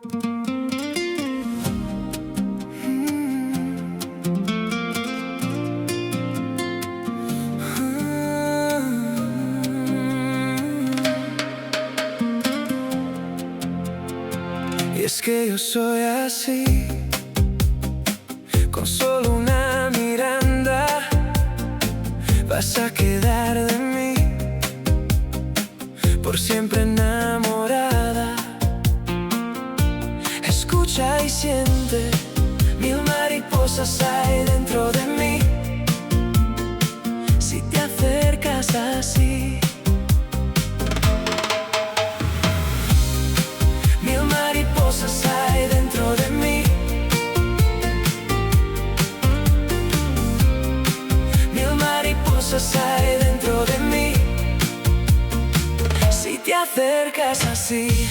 Y es que yo soy así, con solo una mirada vas a quedar de mí, por siempre enamorada. Escucha y siente, mil mariposas hay dentro de mí. Si te acercas así, mil mariposas hay dentro de mí. Mil mariposas hay dentro de mí. Si te acercas así.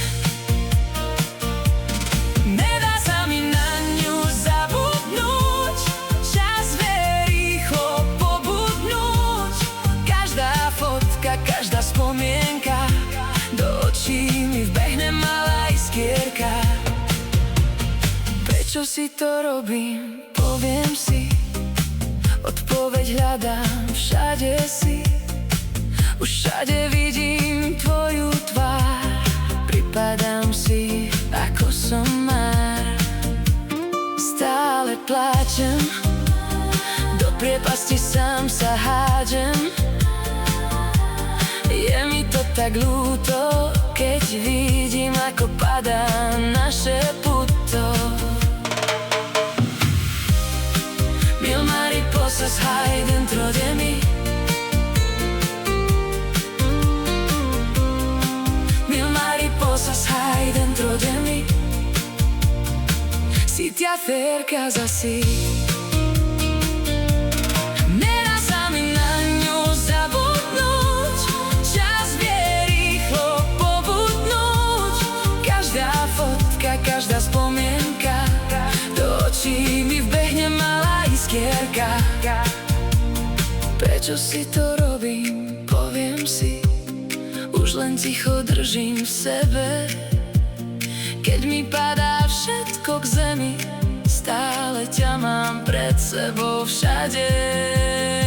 Každá spomienka do očí mi vbehne malá iskierka. Prečo si to robím, poviem si, odpoveď hľadám, všade si. Už všade vidím tvoju tvár, pripadám si, ako som már. Stále pláčem, do priepasti sám sa hádžem. Je mi to tak ľúto, keď vidím, ako padá naše puto. Mil mariposas hay dentro de mí. Mil mariposas hay dentro de mí. Si te acercas así. Každá spomienka do očí mi vbehne malá iskierka. Prečo si to robím, poviem si, už len ticho držím v sebe. Keď mi padá všetko k zemi, stále ťa mám pred sebou všade.